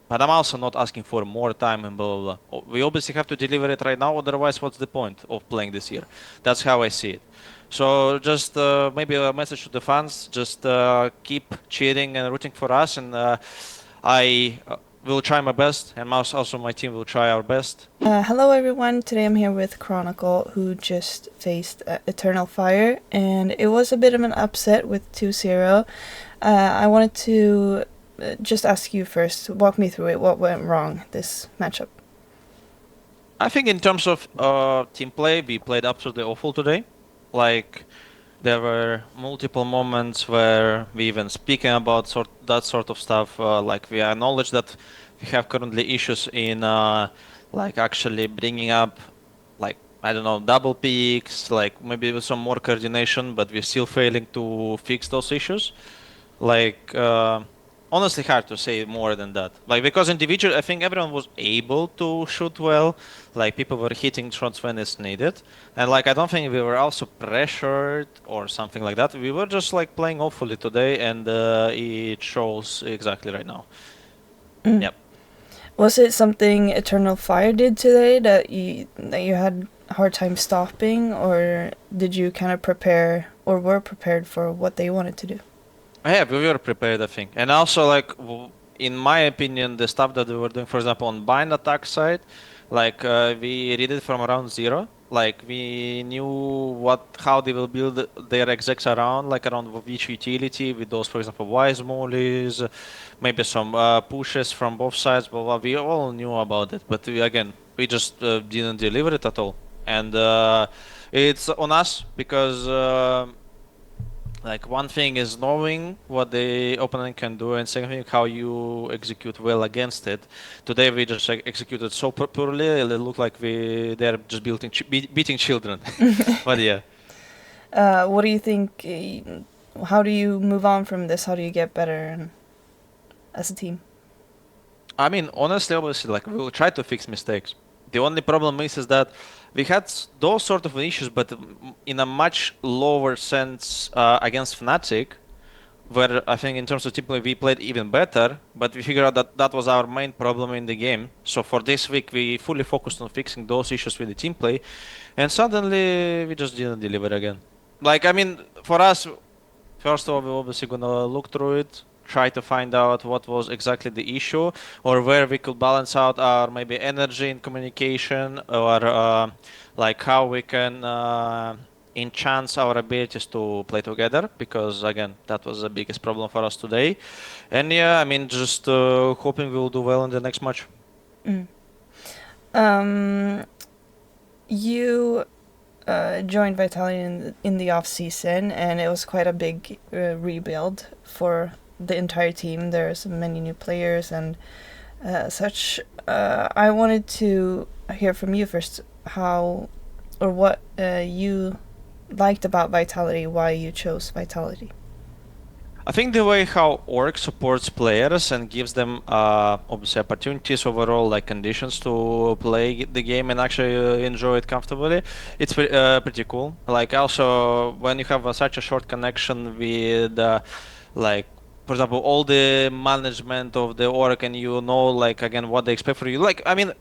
But I'm also not asking for more time and blah, blah, blah. We obviously have to deliver it right now, otherwise, what's the point of playing this year? That's how I see it. So just maybe a message to the fans: just keep cheering and rooting for us, and I will try my best, and also my team will try our best. Hello everyone, today I'm here with Chronicle, who just faced Eternal Fire, and it was a bit of an upset with 2-0. I wanted to just ask you first, walk me through it, what went wrong this matchup? I think in terms of team play, we played absolutely awful today. Like there were multiple moments where we even speaking about that sort of stuff. Like we acknowledge that we have currently issues in like actually bringing up like I don't know double peaks, like maybe with some more coordination, but we're still failing to fix those issues. Like honestly hard to say more than that. Like because individual I think everyone was able to shoot well. Like people were hitting shots when it's needed. And like I don't think we were also pressured or something like that. We were just like playing awfully today and it shows exactly right now. Mm. Yep. Was it something Eternal Fire did today that you had a hard time stopping, or did you kind of prepare or were prepared for what they wanted to do? Yeah, we were prepared, I think. And also, like, in my opinion, the stuff that we were doing, for example, on bind attack side, like, we read it from around zero. Like, we knew how they will build their execs around, like, around which utility, with those, for example, wise mollies, maybe some pushes from both sides, blah, blah. We all knew about it. But again, we just didn't deliver it at all. And it's on us because. Like one thing is knowing what the opponent can do, and second thing how you execute well against it. Today we just executed so poorly, it looked like they're just beating children. But yeah, What do you think? How do you move on from this? How do you get better as a team? I mean honestly, obviously, like we will try to fix mistakes. The only problem is that we had those sort of issues, but in a much lower sense against Fnatic. Where I think in terms of team play we played even better, but we figured out that that was our main problem in the game. So for this week we fully focused on fixing those issues with the team play, and suddenly we just didn't deliver again. Like I mean, for us, first of all, we're obviously gonna look through it, try to find out what was exactly the issue, or where we could balance out our maybe energy in communication, or like how we can enhance our abilities to play together. Because again, that was the biggest problem for us today. And yeah, I mean, just hoping we'll do well in the next match. Mm. Um, you joined Vitality in the off season, and it was quite a big rebuild for the entire team. There's many new players and such. I wanted to hear from you first how or what you liked about Vitality, why you chose Vitality. I think the way how Org supports players and gives them obviously opportunities overall, like conditions to play the game and actually enjoy it comfortably, it's pretty cool. Like also when you have such a short connection with like for example all the management of the org and you know like again what they expect for you. Like I mean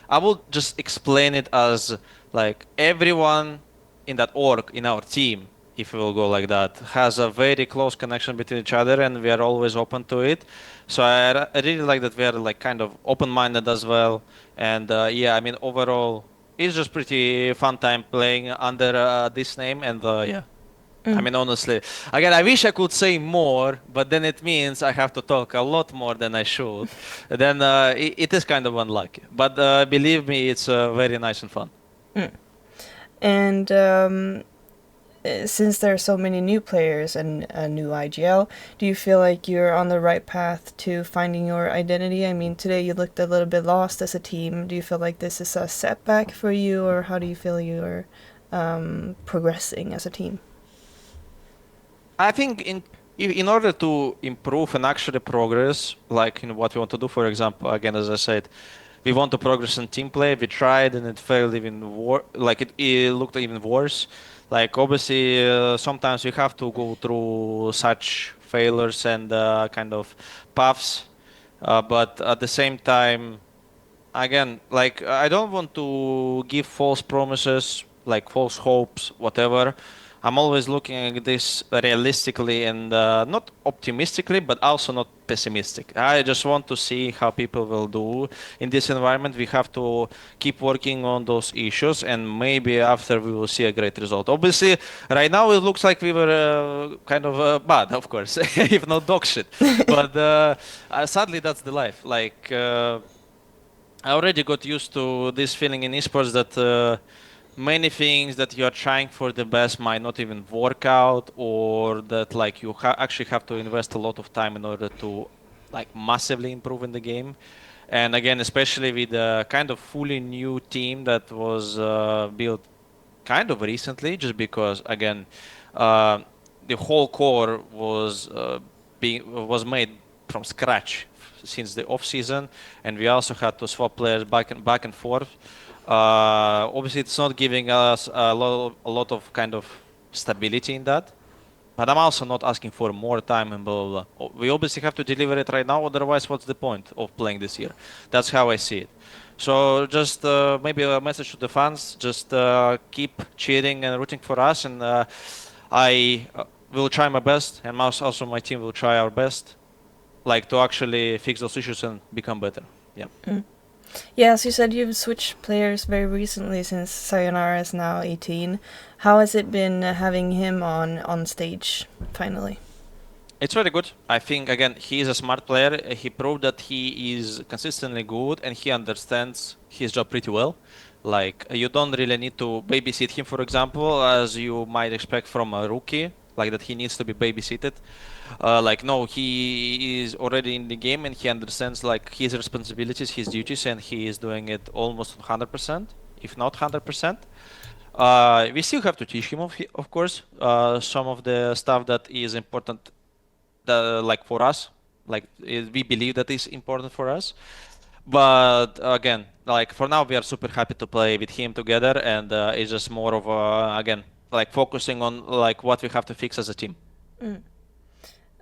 I will just explain it as like everyone in that org in our team, if we will go like that, has a very close connection between each other, and we are always open to it. So I really like that we are like kind of open-minded as well. And yeah, I mean overall, it's just pretty fun time playing under this name. And yeah, I Mm. mean, honestly, again, I wish I could say more, but then it means I have to talk a lot more than I should. Then it is kind of unlucky. But believe me, it's very nice and fun. Mm. And since there are so many new players and a new IGL, do you feel like you're on the right path to finding your identity? I mean, today you looked a little bit lost as a team. Do you feel like this is a setback for you, or how do you feel you're progressing as a team? I think in order to improve and actually progress, like in what we want to do, for example, again, as I said, we want to progress in team play. We tried and it failed even like it looked even worse. Like obviously, sometimes you have to go through such failures and kind of paths But at the same time, again, like I don't want to give false promises, like false hopes, whatever. I'm always looking at this realistically and not optimistically, but also not pessimistic. I just want to see how people will do in this environment. We have to keep working on those issues, and maybe after we will see a great result. Obviously, right now it looks like we were kind of bad, of course, if not dog shit. But sadly, that's the life. Like. I already got used to this feeling in esports that many things that you are trying for the best might not even work out, or that like you actually have to invest a lot of time in order to like massively improve in the game. And again, especially with a kind of fully new team that was built kind of recently, just because again, uh, the whole core was made from scratch since the off season, and we also had to swap players back and forth. Obviously, it's not giving us a lot of kind of stability in that. But I'm also not asking for more time and blah, blah, blah. We obviously have to deliver it right now, otherwise, what's the point of playing this year? That's how I see it. So just maybe a message to the fans: just keep cheering and rooting for us, and I will try my best, and also my team will try our best, like to actually fix those issues and become better. Yeah. Mm. Yeah, as you said, you've switched players very recently since Sayonara is now 18. How has it been having him on stage finally? It's very good. I think again he is a smart player. He proved that he is consistently good and he understands his job pretty well. Like you don't really need to babysit him, for example, as you might expect from a rookie. Like that he needs to be babysitted. Like no, he is already in the game and he understands like his responsibilities, his duties, and he is doing it almost 100%, if not 100%. We still have to teach him, of course, some of the stuff that is important like for us, like we believe that is important for us. But again, like for now we are super happy to play with him together, and it's just more of again like focusing on like what we have to fix as a team. Mm.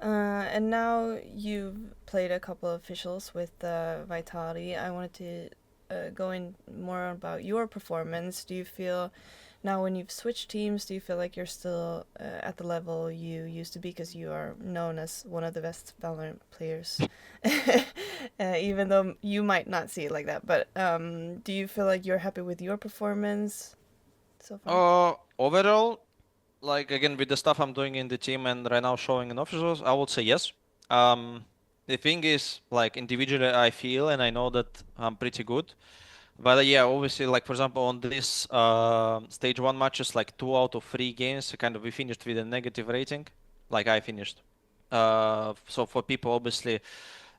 And now you've played a couple of officials with Vitality. I wanted to go in more about your performance. Do you feel now, when you've switched teams, do you feel like you're still at the level you used to be? Because you are known as one of the best Valorant players, even though you might not see it like that. But do you feel like you're happy with your performance so far? Overall, like again with the stuff I'm doing in the team and right now showing in officials, I would say yes. Um, the thing is, like individually, I feel and I know that I'm pretty good. But yeah, obviously, like for example, on this stage one matches, like 2 out of 3 games, kind of we finished with a negative rating, like I finished. So for people, obviously,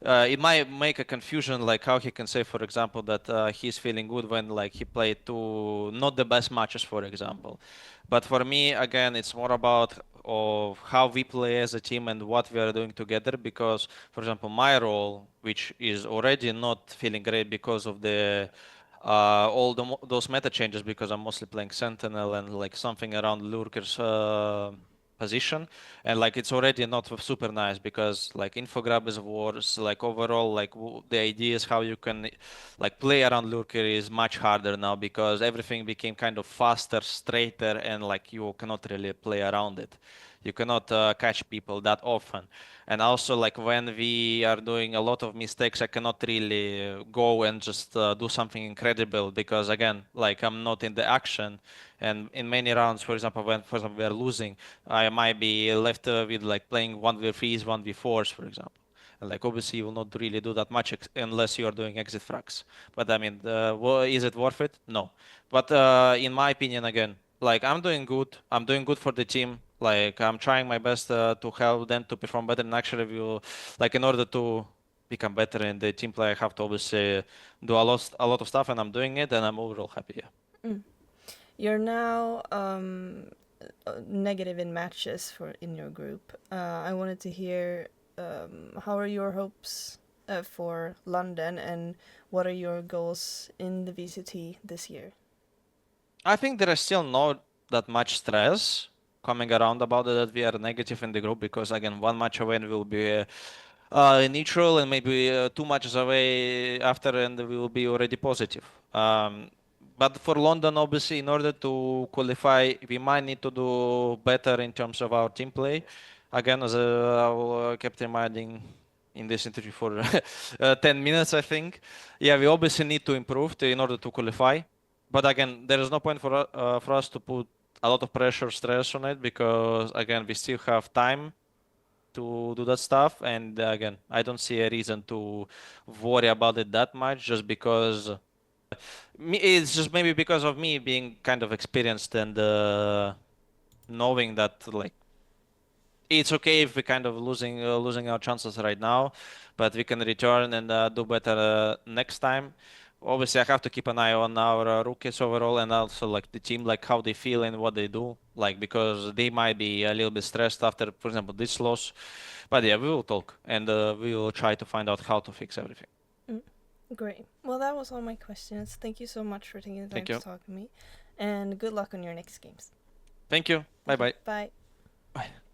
it might make a confusion, like how he can say, for example, that he's feeling good when like he played two not the best matches, for example. But for me, again, it's more about of how we play as a team and what we are doing together. Because, for example, my role, which is already not feeling great because of the those meta changes, because I'm mostly playing Sentinel and like something around Lurker's position, and like it's already not super nice because like infograb is worse. Like overall, like the idea is how you can like play around Lurker is much harder now because everything became kind of faster, straighter, and like you cannot really play around it. You cannot catch people that often. And also, like when we are doing a lot of mistakes, I cannot really go and just do something incredible because, again, like I'm not in the action. And in many rounds, for example, when for example we are losing, I might be left with like playing 1v3s, 1v4s, for example. And like obviously you will not really do that much unless you are doing exit frags. But I mean, is it worth it? No. But in my opinion, again, like I'm doing good. I'm doing good for the team. Like I'm trying my best to help them to perform better. And actually, like in order to become better in the team play, I have to obviously do a lot of stuff, and I'm doing it, and I'm overall happy. Yeah. Mm. You're now negative in matches for in your group. I wanted to hear how are your hopes for London and what are your goals in the VCT this year? I think there is still not that much stress coming around about it that we are negative in the group because again, one match away and we'll be neutral and maybe 2 matches away after, and we will be already positive. But for London, obviously, in order to qualify, we might need to do better in terms of our team play. Again, as I kept reminding in this interview for 10 minutes, I think. Yeah, we obviously need to improve in order to qualify. But again, there is no point for us to put a lot of pressure, stress on it because again, we still have time to do that stuff. And again, I don't see a reason to worry about it that much just because it's just maybe because of me being kind of experienced and knowing that like it's okay if we kind of losing our chances right now, but we can return and do better next time. Obviously, I have to keep an eye on our rookies overall and also like the team, like how they feel and what they do, like because they might be a little bit stressed after, for example, this loss. But yeah, we will talk and we will try to find out how to fix everything. Mm. Great. Well, that was all my questions. Thank you so much for taking the time Thank to you. talk to me, and good luck on your next games. Thank you. Bye Thank you. bye. Bye. Bye.